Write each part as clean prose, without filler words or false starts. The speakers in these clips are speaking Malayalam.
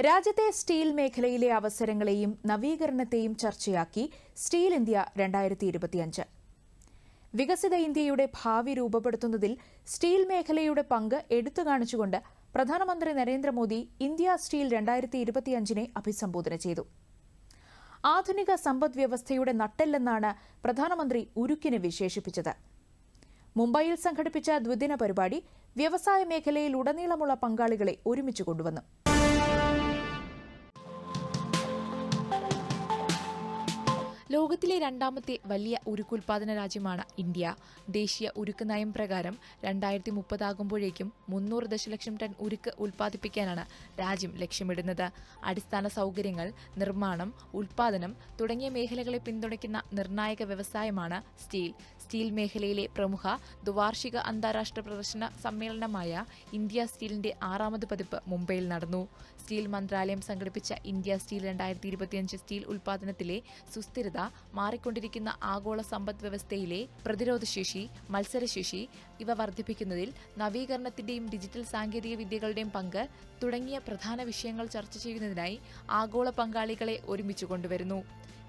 രാജ്യത്തെ സ്റ്റീൽ മേഖലയിലെ അവസരങ്ങളെയും നവീകരണത്തെയും ചർച്ചയാക്കി സ്റ്റീൽ ഇന്ത്യ 2025. വികസിത ഇന്ത്യയുടെ ഭാവി രൂപപ്പെടുത്തുന്നതിൽ സ്റ്റീൽ മേഖലയുടെ പങ്ക് എടുത്തുകാണിച്ചുകൊണ്ട് പ്രധാനമന്ത്രി നരേന്ദ്രമോദി ഇന്ത്യ സ്റ്റീൽ 2025-നെ അഭിസംബോധന ചെയ്തു. ആധുനിക സമ്പദ്വ്യവസ്ഥയുടെ നട്ടെല്ലെന്നാണ് പ്രധാനമന്ത്രി ഉരുക്കിനെ വിശേഷിപ്പിച്ചത്. മുംബൈയിൽ സംഘടിപ്പിച്ച ദ്വിദിന പരിപാടി വ്യവസായ മേഖലയിൽ ഉടനീളമുള്ള പങ്കാളികളെ ഒരുമിച്ച് കൊണ്ടുവന്നു. ലോകത്തിലെ രണ്ടാമത്തെ വലിയ ഉരുക്കുൽപാദന രാജ്യമാണ് ഇന്ത്യ. ദേശീയ ഉരുക്ക് നയം പ്രകാരം 2030 ആകുമ്പോഴേക്കും 300 ദശലക്ഷം ടൺ ഉരുക്ക് ഉൽപ്പാദിപ്പിക്കാനാണ് രാജ്യം ലക്ഷ്യമിടുന്നത്. അടിസ്ഥാന സൗകര്യങ്ങൾ, നിർമ്മാണം, ഉൽപ്പാദനം തുടങ്ങിയ മേഖലകളെ പിന്തുണയ്ക്കുന്ന നിർണായക വ്യവസായമാണ് സ്റ്റീൽ. സ്റ്റീൽ മേഖലയിലെ പ്രമുഖ ദ്വാർഷിക അന്താരാഷ്ട്ര പ്രദർശന സമ്മേളനമായ ഇന്ത്യ സ്റ്റീലിന്റെ 6ാമത് പതിപ്പ് മുംബൈയിൽ നടന്നു. സ്റ്റീൽ മന്ത്രാലയം സംഘടിപ്പിച്ച ഇന്ത്യ സ്റ്റീൽ 2025 സ്റ്റീൽ ഉൽപ്പാദനത്തിലെ സുസ്ഥിരത, മാറിക്കൊണ്ടിരിക്കുന്ന ആഗോള സമ്പദ് വ്യവസ്ഥയിലെ പ്രതിരോധശേഷി, മത്സരശേഷി ഇവ വർദ്ധിപ്പിക്കുന്നതിൽ നവീകരണത്തിന്റെയും ഡിജിറ്റൽ സാങ്കേതിക വിദ്യകളുടെയും പങ്ക് തുടങ്ങിയ പ്രധാന വിഷയങ്ങൾ ചർച്ച ചെയ്യുന്നതിനായി ആഗോള പങ്കാളികളെ ഒരുമിച്ച് കൊണ്ടുവരുന്നു.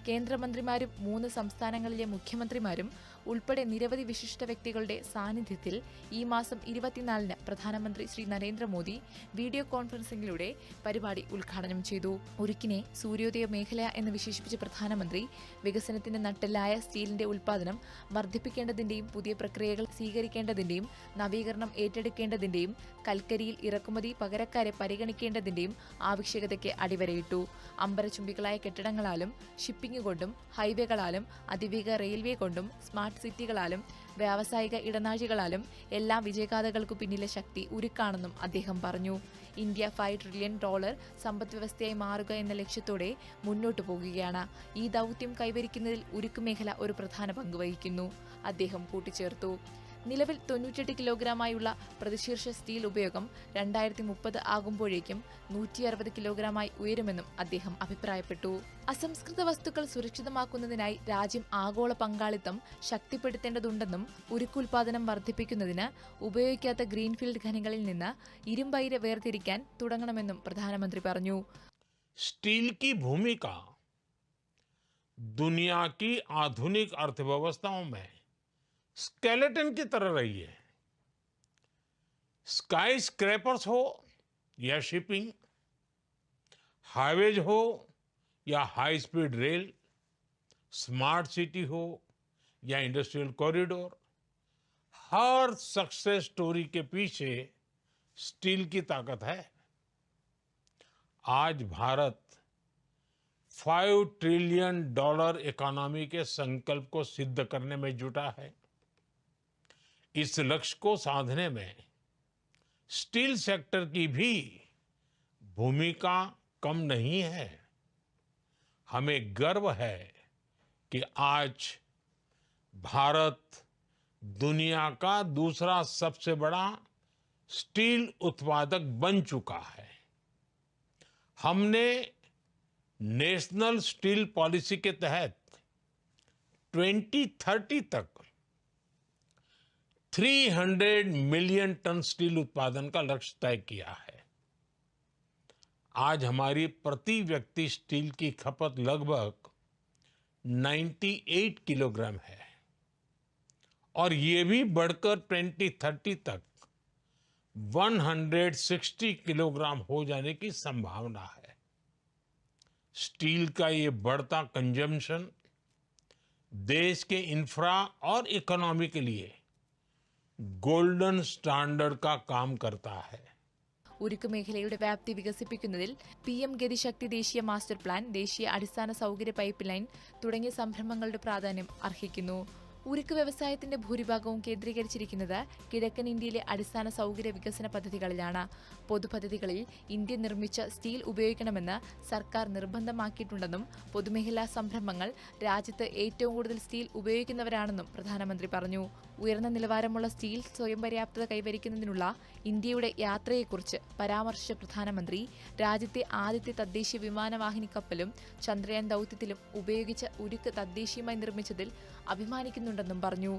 കേന്ദ്രമന്ത്രിമാരും 3 സംസ്ഥാനങ്ങളിലെ മുഖ്യമന്ത്രിമാരും ഉൾപ്പെടെ നിരവധി വിശിഷ്ട വ്യക്തികളുടെ സാന്നിധ്യത്തിൽ ഈ മാസം 24-ന് പ്രധാനമന്ത്രി ശ്രീ നരേന്ദ്രമോദി വീഡിയോ കോൺഫറൻസിംഗിലൂടെ പരിപാടി ഉദ്ഘാടനം ചെയ്തു. ഉരുക്കിനെ സൂര്യോദയ മേഖല എന്ന് വിശേഷിപ്പിച്ച പ്രധാനമന്ത്രി വികസനത്തിന്റെ നട്ടെല്ലായ സ്റ്റീലിന്റെ ഉൽപ്പാദനം വർദ്ധിപ്പിക്കേണ്ടതിന്റെയും പുതിയ പ്രക്രിയകൾ സ്വീകരിക്കേണ്ടതിന്റെയും നവീകരണം ഏറ്റെടുക്കേണ്ടതിന്റെയും കൽക്കരിയിൽ ഇറക്കുമതി പകരക്കാരെ പരിഗണിക്കേണ്ടതിന്റെയും ആവശ്യകതയ്ക്ക് അടിവരയിട്ടു. അമ്പരചുംബികളായ കെട്ടിടങ്ങളാലും ഷിപ്പിംഗ് കൊണ്ടും ഹൈവേകളാലും അതിവേഗ റെയിൽവേ കൊണ്ടും സ്മാർട്ട് സിറ്റികളാലും വ്യാവസായിക ഇടനാഴികളാലും എല്ലാ വിജയഗാഥകൾക്കു പിന്നിലെ ശക്തി ഉരുക്കാണെന്നും അദ്ദേഹം പറഞ്ഞു. ഇന്ത്യ $5 ട്രില്യൺ സമ്പദ്വ്യവസ്ഥയായി മാറുക എന്ന ലക്ഷ്യത്തോടെ മുന്നോട്ടു പോകുകയാണ്. ഈ ദൗത്യം കൈവരിക്കുന്നതിൽ ഉരുക്ക് മേഖല ഒരു പ്രധാന പങ്ക് വഹിക്കുന്നു, അദ്ദേഹം കൂട്ടിച്ചേർത്തു. നിലവിൽ 98 കിലോഗ്രാമായുള്ള പ്രതിശീർഷ സ്റ്റീൽ ഉപയോഗം 2030 ആകുമ്പോഴേക്കും 160 കിലോഗ്രാമായി ഉയരുമെന്നും അദ്ദേഹം അഭിപ്രായപ്പെട്ടു. അസംസ്കൃത വസ്തുക്കൾ സുരക്ഷിതമാക്കുന്നതിനായി രാജ്യം ആഗോള പങ്കാളിത്തം ശക്തിപ്പെടുത്തേണ്ടതുണ്ടെന്നും ഉരുക്കുൽപാദനം വർദ്ധിപ്പിക്കുന്നതിന് ഉപയോഗിക്കാത്ത ഗ്രീൻഫീൽഡ് ഖനികളിൽ നിന്ന് ഇരുമ്പയിര് വേർതിരിക്കാൻ തുടങ്ങണമെന്നും പ്രധാനമന്ത്രി പറഞ്ഞു. സ്റ്റീൽ की भूमिका दुनिया की आधुनिक अर्थव्यवस्थाओं में स्केलेटन की तरह रही है. स्काई स्क्रैपर्स हो या शिपिंग, हाईवेज हो या high speed rail, smart city हो या इंडस्ट्रियल कॉरिडोर, हर सक्सेस स्टोरी के पीछे स्टील की ताकत है. आज भारत $5 ट्रिलियन इकोनॉमी के संकल्प को सिद्ध करने में जुटा है. इस लक्ष्य को साधने में स्टील सेक्टर की भी भूमिका कम नहीं है. हमें गर्व है कि आज भारत दुनिया का दूसरा सबसे बड़ा स्टील उत्पादक बन चुका है. हमने नेशनल स्टील पॉलिसी के तहत 2030 तक 300 मिलियन टन स्टील उत्पादन का लक्ष्य तय किया है. आज हमारी प्रति व्यक्ति स्टील की खपत लगभग 98 किलोग्राम है और ये भी बढ़कर 2030 तक 160 किलोग्राम हो जाने की संभावना है. स्टील का ये बढ़ता कंजम्पशन देश के इंफ्रा और इकोनॉमी के लिए ഗോൾഡൻ സ്റ്റാൻഡേർഡ് കാ കാം കർത്താ ഹൈ. ഉരുക്ക് മേഖലയുടെ വ്യാപ്തി വികസിപ്പിക്കുന്നതിൽ PM ഗതിശക്തി ദേശീയ മാസ്റ്റർ പ്ലാൻ, ദേശീയ അടിസ്ഥാന സൗകര്യ പൈപ്പ് ലൈൻ തുടങ്ങിയ സംരംഭങ്ങളുടെ പ്രാധാന്യം അർഹിക്കുന്നു. ഉരുക്ക് വ്യവസായത്തിന്റെ ഭൂരിഭാഗവും കേന്ദ്രീകരിച്ചിരിക്കുന്നത് കിഴക്കൻ ഇന്ത്യയിലെ അടിസ്ഥാന സൗകര്യ വികസന പദ്ധതികളിലാണ്. പൊതുപദ്ധതികളിൽ ഇന്ത്യ നിർമ്മിച്ച സ്റ്റീൽ ഉപയോഗിക്കണമെന്ന് സർക്കാർ നിർബന്ധമാക്കിയിട്ടുണ്ടെന്നും പൊതുമേഖലാ സംരംഭങ്ങൾ രാജ്യത്ത് ഏറ്റവും കൂടുതൽ സ്റ്റീൽ ഉപയോഗിക്കുന്നവരാണെന്നും പ്രധാനമന്ത്രി പറഞ്ഞു. ഉയർന്ന നിലവാരമുള്ള സ്റ്റീൽ സ്വയം പര്യാപ്തത കൈവരിക്കുന്നതിനുള്ള ഇന്ത്യയുടെ യാത്രയെക്കുറിച്ച് പരാമർശിച്ച പ്രധാനമന്ത്രി രാജ്യത്തെ ആദ്യത്തെ തദ്ദേശീയ വിമാനവാഹിനി കപ്പലും ചന്ദ്രയാൻ ദൗത്യത്തിലും ഉപയോഗിച്ച ഉരുക്ക് തദ്ദേശീയമായി നിർമ്മിച്ചതിൽ അഭിമാനിക്കുന്നുണ്ടെന്നും പറഞ്ഞു.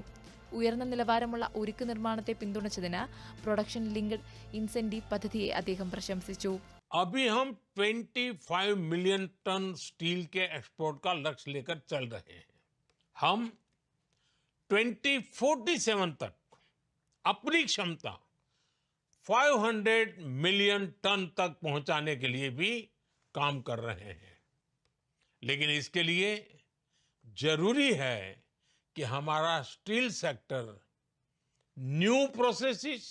ഉയർന്ന നിലവാരമുള്ള ഉരുക്ക് നിർമ്മാണത്തെ പിന്തുണച്ചതിന് പ്രൊഡക്ഷൻ ലിങ്ക്ഡ് ഇൻസെന്റീവ് പദ്ധതിയെ അദ്ദേഹം പ്രശംസിച്ചു. अभी हम 25 मिलियन टन स्टील के एक्सपोर्ट का लक्ष्य लेकर चल रहे हैं। हम 2047 तक अपनी क्षमता 500 मिलियन टन तक पहुंचाने के लिए भी काम कर रहे हैं। लेकिन इसके लिए जरूरी है कि हमारा steel sector new processes,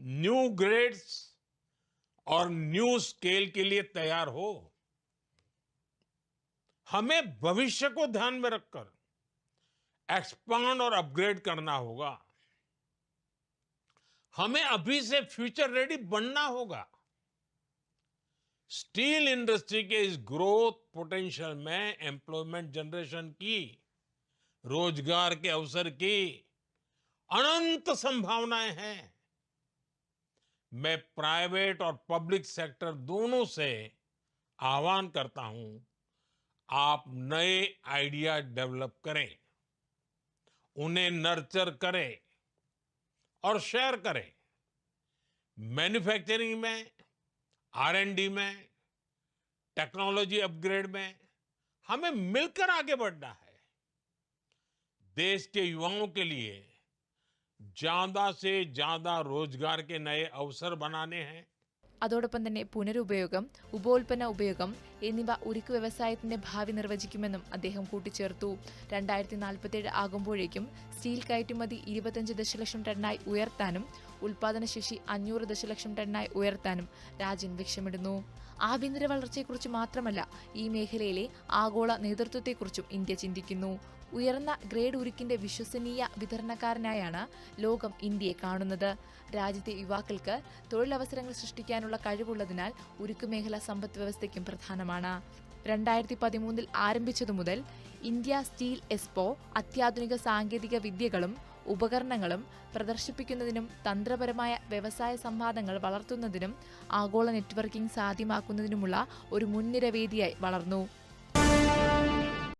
new grades और न्यू स्केल के लिए तैयार हो। हमें भविष्य को ध्यान में रखकर एक्सपांड और अपग्रेड करना होगा। हमें अभी से फ्यूचर रेडी बनना होगा। स्टील इंडस्ट्री के इस ग्रोथ पोटेंशियल में एम्प्लॉयमेंट जनरेशन की, रोजगार के अवसर की अनंत संभावनाएं हैं। मैं प्राइवेट और पब्लिक सेक्टर दोनों से आह्वान करता हूं, आप नए आइडिया डेवलप करें, उन्हें नर्चर करें और शेयर करें। मैन्युफैक्चरिंग में, R&D में, टेक्नोलॉजी अपग्रेड में हमें मिलकर आगे बढ़ना है। देश के युवाओं के लिए ज्यादा से ज्यादा रोजगार के नए अवसर बनाने हैं। അതോടൊപ്പം തന്നെ പുനരുപയോഗം, ഉപോൽപ്പന്ന ഉപയോഗം എന്നിവ ഉരുക്ക് വ്യവസായത്തിന്റെ ഭാവി നിർവചിക്കുമെന്നും അദ്ദേഹം കൂട്ടിച്ചേർത്തു. 2047 ആകുമ്പോഴേക്കും സ്റ്റീൽ കയറ്റുമതി 25 ദശലക്ഷം ടണ്ണായി ഉയർത്താനും ഉൽപാദനശേഷി 500 ദശലക്ഷം ടണ്ണായി ഉയർത്താനും രാജ്യം ലക്ഷ്യമിടുന്നു. ആഭ്യന്തര വളർച്ചയെക്കുറിച്ച് മാത്രമല്ല, ഈ മേഖലയിലെ ആഗോള നേതൃത്വത്തെക്കുറിച്ചും ഇന്ത്യ ചിന്തിക്കുന്നു. ഉയർന്ന ഗ്രേഡ് ഉരുക്കിന്റെ വിശ്വസനീയ വിതരണക്കാരനായാണ് ലോകം ഇന്ത്യയെ കാണുന്നത്. രാജ്യത്തെ യുവാക്കൾക്ക് തൊഴിലവസരങ്ങൾ സൃഷ്ടിക്കാനുള്ള കഴിവുള്ളതിനാൽ ഉരുക്ക് മേഖല സമ്പദ് വ്യവസ്ഥയ്ക്കും പ്രധാനമാണ്. 2013 ആരംഭിച്ചതു മുതൽ ഇന്ത്യ സ്റ്റീൽ എക്സ്പോ അത്യാധുനിക സാങ്കേതിക വിദ്യകളും ഉപകരണങ്ങളും പ്രദർശിപ്പിക്കുന്നതിനും തന്ത്രപരമായ വ്യവസായ സംവാദങ്ങൾ വളർത്തുന്നതിനും ആഗോള നെറ്റ്വർക്കിംഗ് സാധ്യമാക്കുന്നതിനുമുള്ള ഒരു മുൻനിര വേദിയായി വളർന്നു.